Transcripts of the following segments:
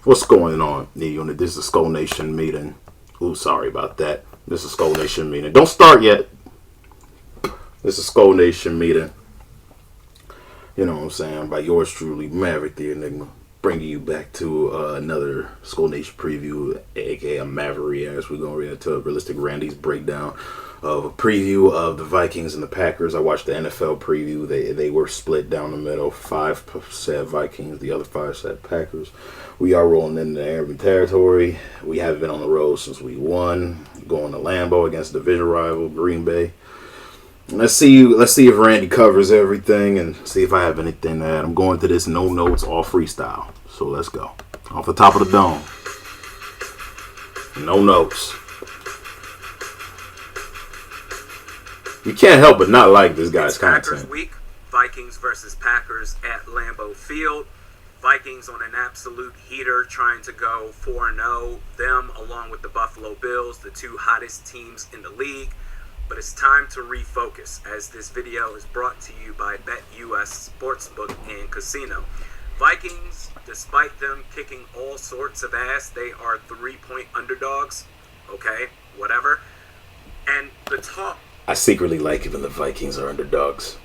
What's going on, Knee Unit? This is a Skull Nation meeting. Ooh, sorry about that. This is a Skull Nation meeting. Don't start yet. This is a Skull Nation meeting. You know what I'm saying? By yours truly, Maverick the Enigma. Bringing you back to another Skull Nation preview, aka a Maverick, as we're going to read into a Realistic Randy's breakdown of a preview of the Vikings and the Packers. I watched the NFL preview. They were split down the middle. 5 said Vikings, the other 5 said Packers. We are rolling into Arabian territory. We haven't been on the road since we won. Going to Lambeau against division rival Green Bay. Let's see if Randy covers everything and see if I have anything to add. I'm going to this no notes, all freestyle. So let's go. Off the top of the dome. No notes. You can't help but not like this guy's content. Packers week, Vikings versus Packers at Lambeau Field. Vikings on an absolute heater trying to go 4-0. Them along with the Buffalo Bills, the 2 hottest teams in the league. But it's time to refocus, as this video is brought to you by BetUS Sportsbook and Casino. Vikings, despite them kicking all sorts of ass, they are 3-point underdogs. Okay, whatever. And the talk I secretly like it when the Vikings are underdogs.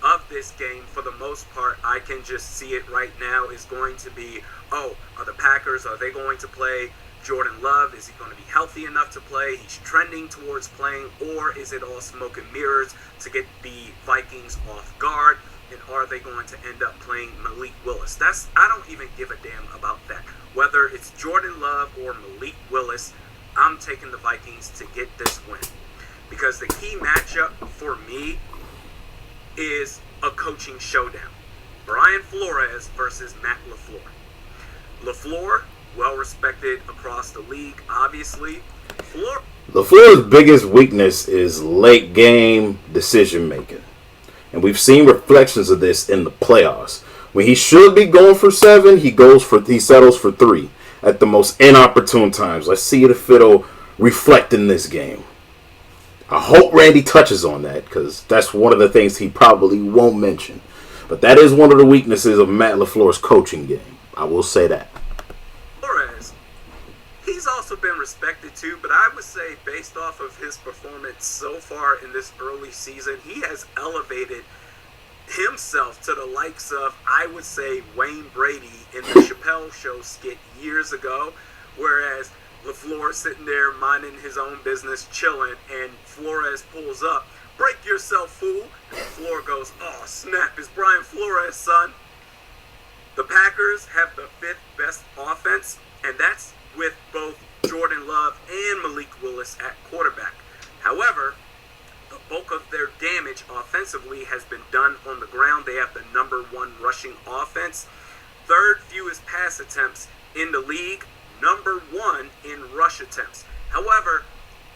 of this game, for the most part, I can just see it right now, is going to be, are the Packers, are they going to play Jordan Love? Is he going to be healthy enough to play? He's trending towards playing. Or is it all smoke and mirrors to get the Vikings off guard? And are they going to end up playing Malik Willis? I don't even give a damn about that. Whether it's Jordan Love or Malik Willis, I'm taking the Vikings to get this win. Because the key matchup for me is a coaching showdown. Brian Flores versus Matt LaFleur. LaFleur, well respected across the league, obviously. LaFleur's biggest weakness is late game decision making. And we've seen reflections of this in the playoffs. When he should be going for 7, he settles for 3 at the most inopportune times. Let's see if it'll reflect in this game. I hope Randy touches on that, because that's one of the things he probably won't mention. But that is one of the weaknesses of Matt LaFleur's coaching game. I will say that. Flores, he's also been respected too, but I would say based off of his performance so far in this early season, he has elevated himself to the likes of, I would say, Wayne Brady in the Chappelle Show skit years ago, whereas LaFleur sitting there minding his own business, chilling, and Flores pulls up. Break yourself, fool. And LaFleur goes, oh, snap, it's Brian Flores, son. The Packers have the 5th best offense, and that's with both Jordan Love and Malik Willis at quarterback. However, the bulk of their damage offensively has been done on the ground. They have the number 1 rushing offense, 3rd fewest pass attempts in the league, number 1 in rush attempts. However,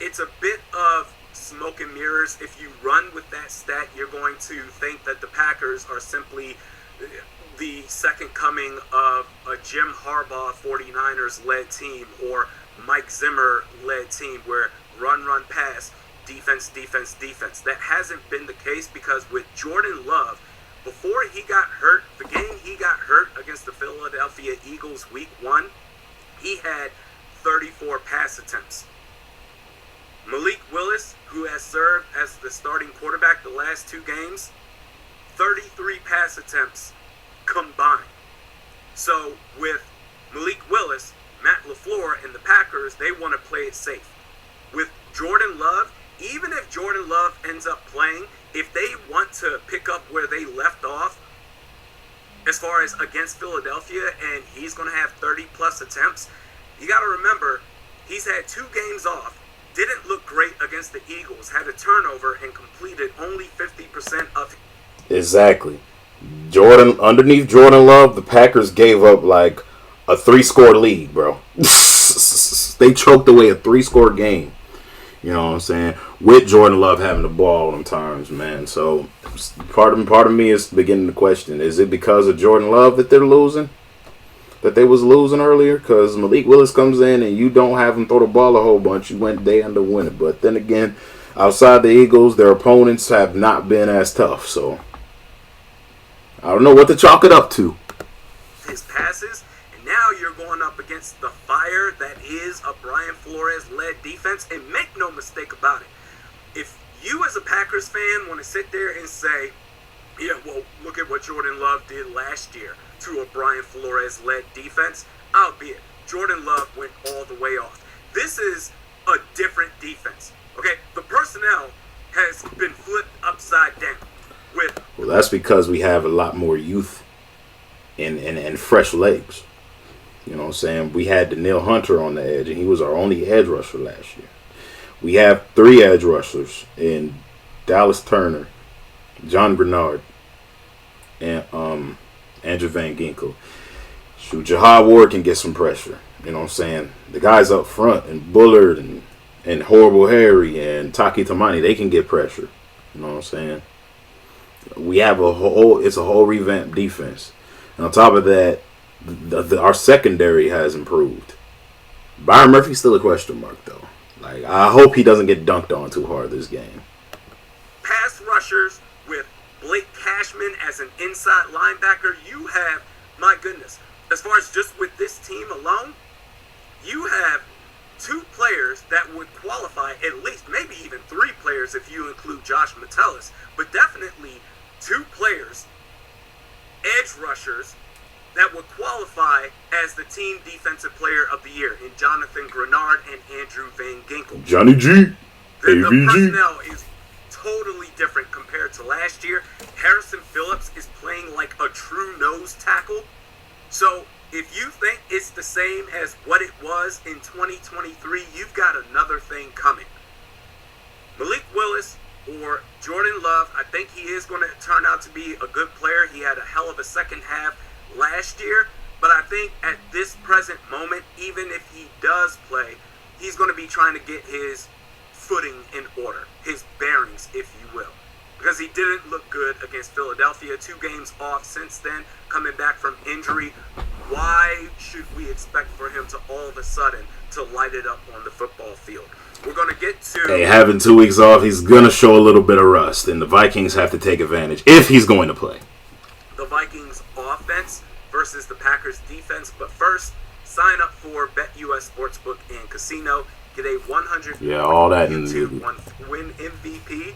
it's a bit of smoke and mirrors. If you run with that stat, you're going to think that the Packers are simply the second coming of a Jim Harbaugh 49ers led team or Mike Zimmer led team, where run, pass, defense. That hasn't been the case, because with Jordan Love, before he got hurt, the game he got hurt against the Philadelphia Eagles week 1, he had 34 pass attempts. Malik Willis, who has served as the starting quarterback the last 2 games, 33 pass attempts combined. So with Malik Willis, Matt LaFleur, and the Packers, they want to play it safe. With Jordan Love, even if Jordan Love ends up playing, if they want to pick up where they left off, as far as against Philadelphia, and he's going to have 30-plus attempts, you got to remember, he's had 2 games off, didn't look great against the Eagles, had a turnover, and completed only 50% of it. Exactly. Underneath Jordan Love, the Packers gave up like a 3-score lead, bro. They choked away a 3-score game. You know what I'm saying? With Jordan Love having the ball on times, man. So part of me is beginning to question: is it because of Jordan Love that they're losing? That they was losing earlier? Because Malik Willis comes in and you don't have him throw the ball a whole bunch. They end up winning. But then again, outside the Eagles, their opponents have not been as tough. So I don't know what to chalk it up to. deflect his passes. And now you're going up against the fire that is a Brian Flores-led defense. And make no mistake about it, if you as a Packers fan want to sit there and say, yeah, well, look at what Jordan Love did last year to a Brian Flores-led defense, albeit Jordan Love went all the way off. This is a different defense. Okay, the personnel has been flipped upside down. Well, that's because we have a lot more youth and fresh legs. You know what I'm saying? We had Daniil Hunter on the edge, and he was our only edge rusher last year. We have 3 edge rushers in Dallas Turner, John Bernard, and Andrew Van Ginkel. Shoot, Jahad Ward can get some pressure. You know what I'm saying? The guys up front, and Bullard and Horrible Harry and Taki Tamani, they can get pressure. You know what I'm saying? We have it's a whole revamped defense. And on top of that, our secondary has improved. Byron Murphy's still a question mark, though. Like, I hope he doesn't get dunked on too hard this game. Pass rushers with Blake Cashman as an inside linebacker, you have, my goodness, as far as just with this team alone, you have 2 players that would qualify, at least maybe even 3 players if you include Josh Metellus, but definitely 2 players, edge rushers, that would qualify as the team defensive player of the year in Jonathan Grenard and Andrew Van Ginkel. Johnny G. The personnel is totally different compared to last year. Harrison Phillips is playing like a true nose tackle. So if you think it's the same as what it was in 2023, you've got another thing coming. Malik Willis or Jordan Love, I think he is going to turn out to be a good player. He had a hell of a second half last year, but I think at this present moment, even if he does play, he's going to be trying to get his footing in order, his bearings, if you will, because he didn't look good against Philadelphia. 2 games off since then, coming back from injury. Why should we expect for him to all of a sudden to light it up on the football field? We're going to get to... Hey, having 2 weeks off, he's going to show a little bit of rust, and the Vikings have to take advantage if he's going to play. The Vikings offense versus the Packers defense. But first, sign up for BetUS Sportsbook and Casino. Get a 100 all that to win MVP,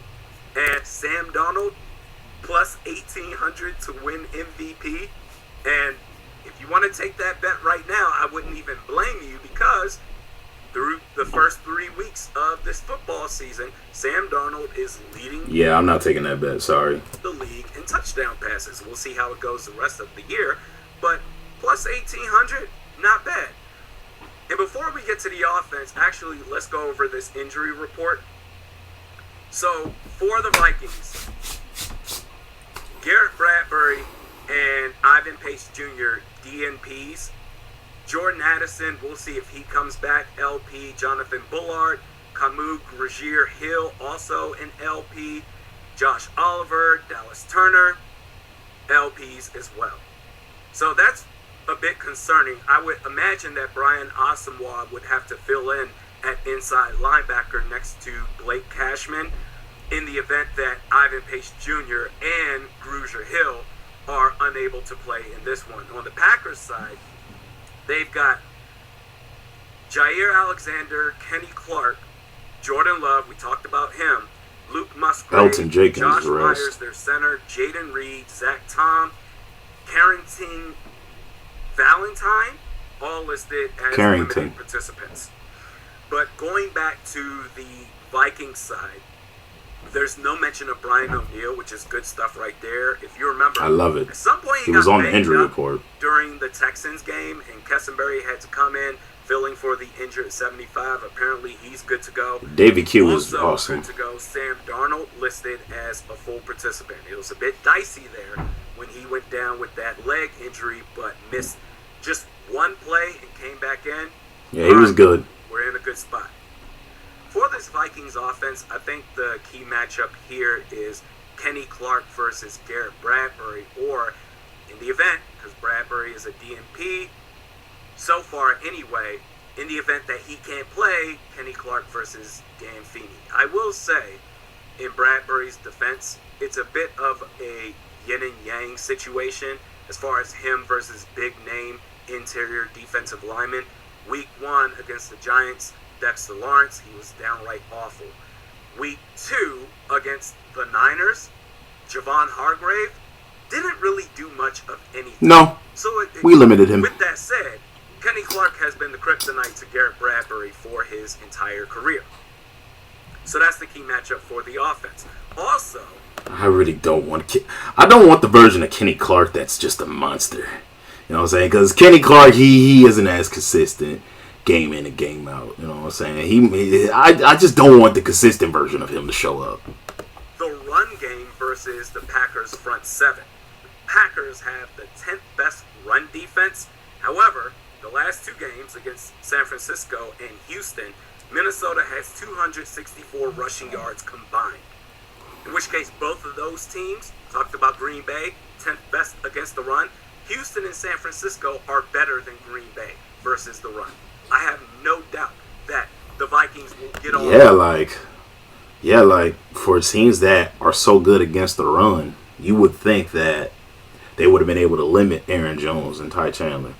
and Sam Darnold plus 1,800 to win MVP. And if you want to take that bet right now, I wouldn't even blame you, because through the first 3 weeks of this football season, Sam Darnold is leading. Yeah, I'm not taking that bet. Sorry. The league in touchdown passes. We'll see how it goes the rest of the year, but plus 1,800, not bad. And before we get to the offense, actually, let's go over this injury report. So for the Vikings, Garrett Bradbury and Ivan Pace Jr. DNPs. Jordan Addison, we'll see if he comes back. LP. Jonathan Bullard, Kamu Grugier-Hill, also an LP. Josh Oliver, Dallas Turner, LPs as well. So that's a bit concerning. I would imagine that Brian Asamoah would have to fill in at inside linebacker next to Blake Cashman in the event that Ivan Pace Jr. and Grugier-Hill are unable to play in this one. On the Packers side, they've got Jair Alexander, Kenny Clark, Jordan Love, we talked about him, Luke Musgrave, Elton Jenkins, Josh rest. Myers, their center, Jaden Reed, Zach Tom, Carrington Valentine, all listed as limited participants. But going back to the Vikings side, there's no mention of Brian O'Neill, which is good stuff right there. If you remember, I love it. At some point he was on the injury report during the Texans game, and Kessenberry had to come in filling for the injured 75. Apparently, he's good to go. David Q was also awesome. Good to go. Sam Darnold listed as a full participant. It was a bit dicey there when he went down with that leg injury, but missed just one play and came back in. Yeah, he was good. We're in a good spot. For this Vikings offense, I think the key matchup here is Kenny Clark versus Garrett Bradbury, or in the event, because Bradbury is a DNP, so far anyway, in the event that he can't play, Kenny Clark versus Dan Feeney. I will say, in Bradbury's defense, it's a bit of a yin and yang situation. as far as him versus big name interior defensive lineman. Week 1 against the Giants, Dexter Lawrence, he was downright awful. Week 2 against the Niners, Javon Hargrave didn't really do much of anything. No, we limited him. With that said, Kenny Clark has been the kryptonite to Garrett Bradbury for his entire career. So that's the key matchup for the offense. Also, I really don't want I don't want the version of Kenny Clark that's just a monster. You know what I'm saying? Because Kenny Clark, he isn't as consistent game in and game out. You know what I'm saying? I just don't want the consistent version of him to show up. The run game versus the Packers front seven. Packers have the 10th best run defense. However, the last 2 games against San Francisco and Houston, Minnesota has 264 rushing yards combined. In which case, both of those teams, talked about Green Bay, 10th best against the run. Houston and San Francisco are better than Green Bay versus the run. I have no doubt that the Vikings will get on. Like for teams that are so good against the run, you would think that they would have been able to limit Aaron Jones and Ty Chandler.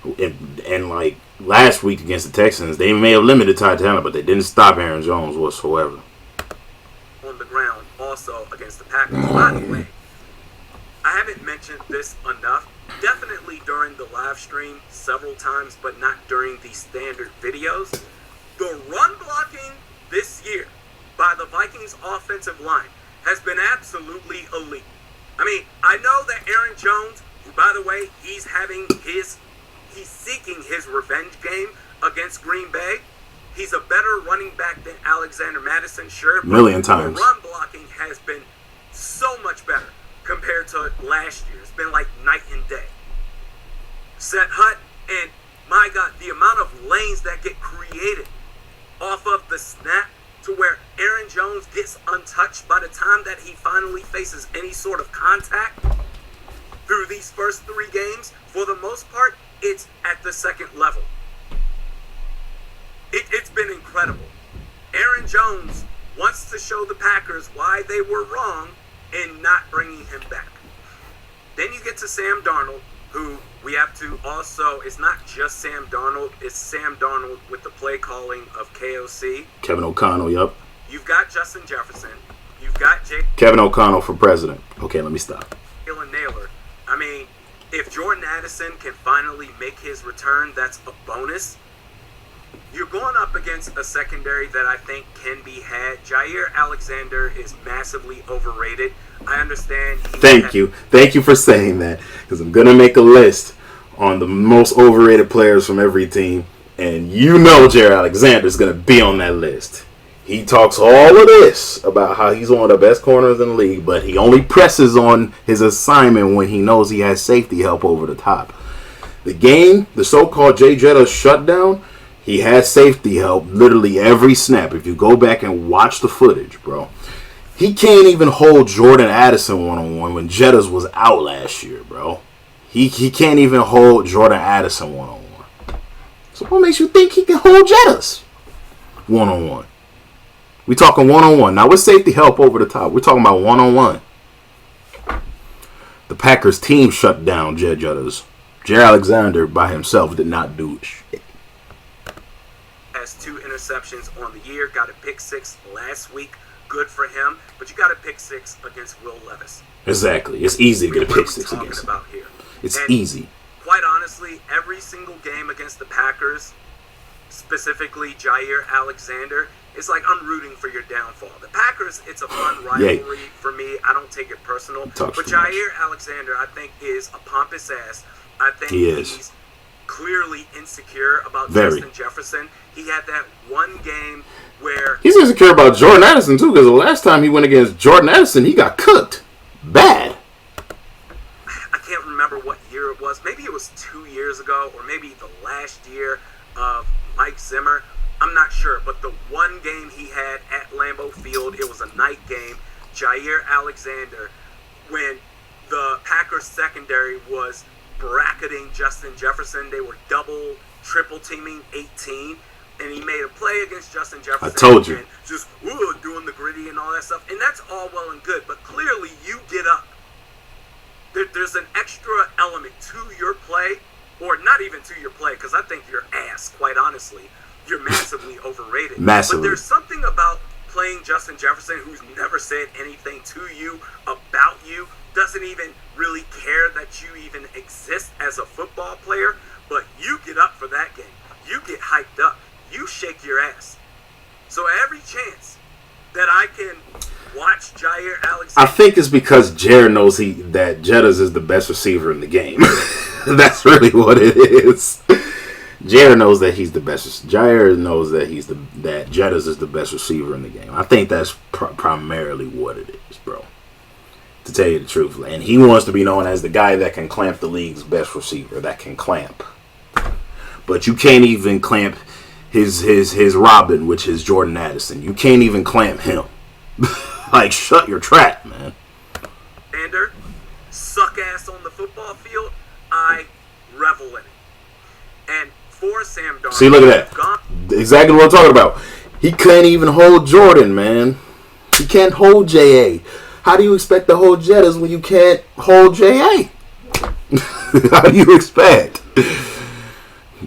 And like last week against the Texans, they may have limited Ty Chandler, but they didn't stop Aaron Jones whatsoever. On the ground, also against the Packers. By the way, I haven't mentioned this enough. Definitely during the live stream several times, but not during the standard videos. The run blocking this year by the Vikings offensive line has been absolutely elite. I mean, I know that Aaron Jones, who by the way, he's seeking his revenge game against Green Bay. He's a better running back than Alexander Madison, sure. Million times. The run blocking has been so much better compared to last year. It's been like night and day. Set Hut, and my God, the amount of lanes that get created off of the snap to where Aaron Jones gets untouched by the time that he finally faces any sort of contact through these first 3 games, for the most part, it's at the second level. It's been incredible. Aaron Jones wants to show the Packers why they were wrong in not bringing him back. Then you get to Sam Darnold, who we have to also, it's not just Sam Darnold, it's Sam Darnold with the play calling of KOC. Kevin O'Connell, yup. You've got Justin Jefferson. You've got Kevin O'Connell for president. Okay, let me stop. Jalen Naylor. I mean, if Jordan Addison can finally make his return, that's a bonus. You're going up against a secondary that I think can be had. Jair Alexander is massively overrated. I understand. Thank you for saying that, because I'm going to make a list on the most overrated players from every team, and you know Jair Alexander is going to be on that list. He talks all of this about how he's one of the best corners in the league, but he only presses on his assignment when he knows he has safety help over the top. The game, the so-called Jay Jetta shutdown, he had safety help literally every snap. If you go back and watch the footage, bro, he can't even hold Jordan Addison one-on-one when Jettas was out last year, bro. He can't even hold Jordan Addison one-on-one. So what makes you think he can hold Jettas one-on-one? We talking one-on-one. Now with safety help over the top, we're talking about one-on-one. The Packers team shut down Jay Jettas. Jair Alexander by himself did not do shit. Has 2 interceptions on the year. Got a pick 6 last week. Good for him. But you got a pick 6 against Will Levis. Exactly. It's easy to get a pick 6 against him. It's easy. Quite honestly, every single game against the Packers, specifically Jair Alexander, it's like I'm rooting for your downfall. The Packers, it's a fun rivalry for me. I don't take it personal. But Jair Alexander, I think, is a pompous ass. I think he's clearly insecure about Justin Jefferson. He had that one game where he's insecure about Jordan Addison too, because the last time he went against Jordan Addison, he got cooked bad. I can't remember what year it was. Maybe it was 2 years ago, or maybe the last year of Mike Zimmer. I'm not sure, but the one game he had at Lambeau Field, it was a night game. Jair Alexander, when the Packers secondary was bracketing Justin Jefferson, they were double, triple teaming 18, and he made a play against Justin Jefferson. I told you. Just doing the gritty and all that stuff, and that's all well and good, but clearly you get up there's an extra element to your play, or not even to your play, because I think you're ass, quite honestly. You're massively overrated. Massively. But there's something about playing Justin Jefferson, who's never said anything to you, about you, doesn't even really care that you even exist as a football player, but you get up for that game. You get hyped up. You shake your ass. So every chance that I can watch Jair Alexander, I think it's because Jared knows that Jettas is the best receiver in the game. That's really what it is. Jair knows that he's the best. Jair knows that that Jettas is the best receiver in the game. I think that's primarily what it is, bro. To tell you the truth, and he wants to be known as the guy that can clamp the league's best receiver. That can clamp, but you can't even clamp his Robin, which is Jordan Addison. You can't even clamp him. Like, shut your trap, man. Xander, suck ass on the football field. I revel in it. And for Sam Darnold, see, look at that. Exactly what I'm talking about. He can't even hold Jordan, man. He can't hold J.A. How do you expect to hold Jettas when you can't hold J.A.? How do you expect?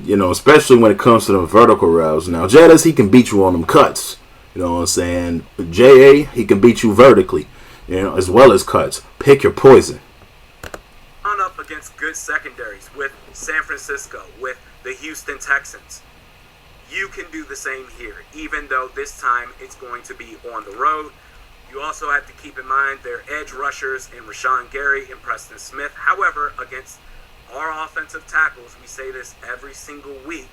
You know, especially when it comes to the vertical routes. Now, Jettas, he can beat you on them cuts. You know what I'm saying? But J.A., he can beat you vertically, you know, as well as cuts. Pick your poison. On up against good secondaries with San Francisco, with the Houston Texans. You can do the same here, even though this time it's going to be on the road. You also have to keep in mind their edge rushers in Rashawn Gary and Preston Smith. However, against our offensive tackles, we say this every single week,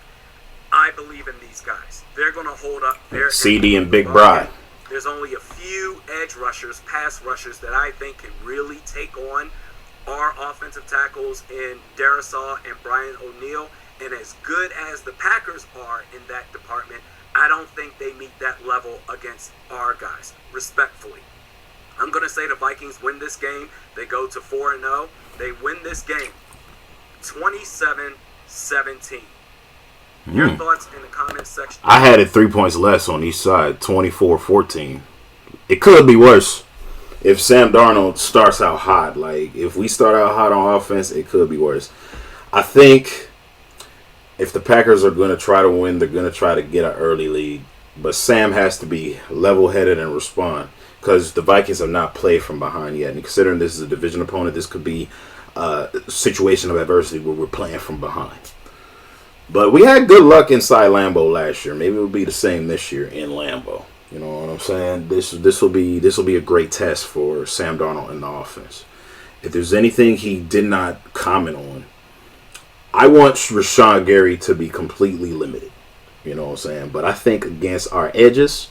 I believe in these guys. They're going to hold up their CD and Big Bry. There's only a few edge rushers, pass rushers, that I think can really take on our offensive tackles in Darisaw and Brian O'Neill. And as good as the Packers are in that department, I don't think they meet that level against our guys, respectfully. I'm going to say the Vikings win this game. They go to 4-0. They win this game 27-17. Your thoughts in the comments section. I had it 3 points less on each side, 24-14. It could be worse if Sam Darnold starts out hot. Like, if we start out hot on offense, it could be worse. I think if the Packers are going to try to win, they're going to try to get an early lead. But Sam has to be level-headed and respond, because the Vikings have not played from behind yet. And considering this is a division opponent, this could be a situation of adversity where we're playing from behind. But we had good luck inside Lambeau last year. Maybe it'll be the same this year in Lambeau. You know what I'm saying? This will be a great test for Sam Darnold in the offense. If there's anything he did not comment on, I want Rashawn Gary to be completely limited. You know what I'm saying? But I think against our edges,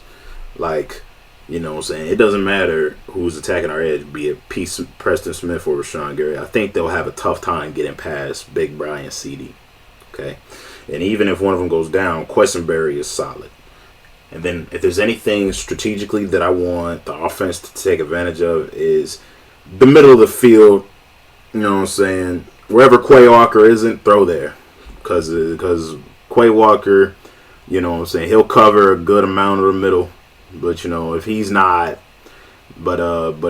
like, you know what I'm saying, it doesn't matter who's attacking our edge, be it Preston Smith or Rashawn Gary. I think they'll have a tough time getting past Big Brian CD. Okay? And even if one of them goes down, Quessenberry is solid. And then if there's anything strategically that I want the offense to take advantage of, is the middle of the field. You know what I'm saying? Wherever Quay Walker isn't, throw there. Because Quay Walker, you know what I'm saying, he'll cover a good amount of the middle. But, you know, if he's not, but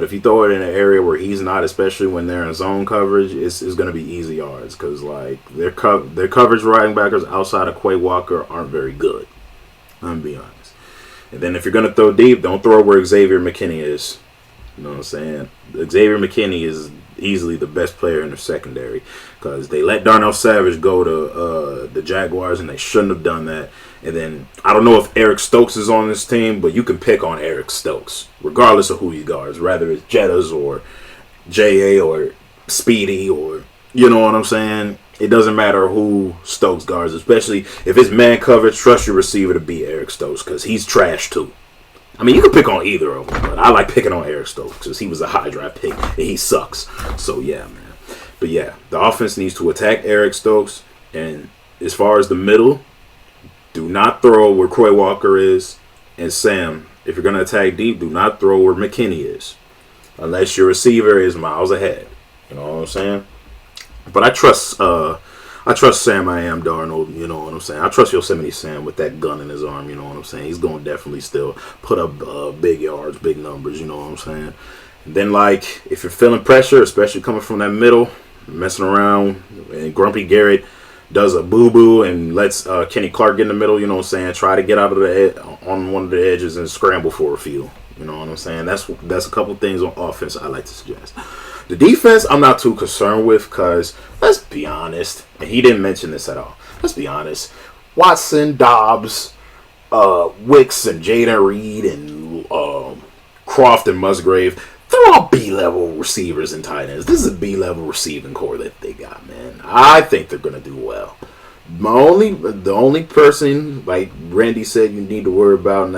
if you throw it in an area where he's not, especially when they're in zone coverage, it's going to be easy yards. Because, like, their coverage running backers outside of Quay Walker aren't very good. I'm going to be honest. And then if you're going to throw deep, don't throw where Xavier McKinney is. You know what I'm saying? Xavier McKinney is easily the best player in the secondary, because they let Darnell Savage go to the Jaguars, and they shouldn't have done that. And then I don't know if Eric Stokes is on this team, but you can pick on Eric Stokes regardless of who he guards, rather it's Jettas or J.A. or Speedy, or, you know what I'm saying? It doesn't matter who Stokes guards, especially if it's man coverage. Trust your receiver to beat Eric Stokes, because he's trash too. I mean, you can pick on either of them, but I like picking on Eric Stokes because he was a high draft pick and he sucks. So, yeah, man. But, yeah, the offense needs to attack Eric Stokes. And as far as the middle, do not throw where Quay Walker is. And Sam, if you're going to attack deep, do not throw where McKinney is, unless your receiver is miles ahead. You know what I'm saying? But I trust Sam Darnold, you know what I'm saying? I trust Yosemite Sam with that gun in his arm, you know what I'm saying? He's going to definitely still put up big yards, big numbers, you know what I'm saying? And then, like, if you're feeling pressure, especially coming from that middle, messing around, and Grumpy Garrett does a boo-boo and lets Kenny Clark get in the middle, you know what I'm saying, try to get out of on one of the edges and scramble for a few. You know what I'm saying? That's a couple things on offense I like to suggest. The defense, I'm not too concerned with because, let's be honest, and he didn't mention this at all. Let's be honest. Watson, Dobbs, Wicks, and Jaden Reed, and Croft and Musgrave, they're all B-level receivers and tight ends. This is a B-level receiving core that they got, man. I think they're going to do well. The only person, like Randy said, you need to worry about in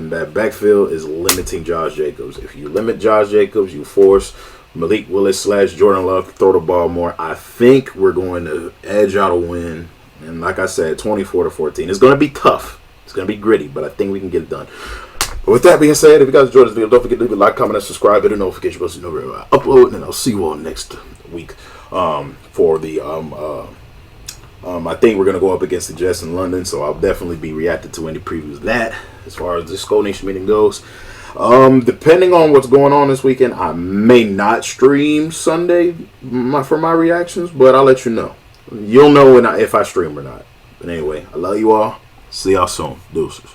that backfield is limiting Josh Jacobs. If you limit Josh Jacobs, you force Malik Willis / Jordan Love to throw the ball more. I think we're going to edge out a win. And like I said, 24-14. It's going to be tough. It's going to be gritty, but I think we can get it done. But with that being said, if you guys enjoyed this video, don't forget to leave a like, comment, and subscribe. Hit the notification bell so you know where I upload. And I'll see you all next week for the I think we're going to go up against the Jets in London, so I'll definitely be reacting to any previews of that as far as the Skull Nation meeting goes. Depending on what's going on this weekend, I may not stream Sunday for my reactions, but I'll let you know. You'll know if I stream or not. But anyway, I love you all. See y'all soon. Deuces.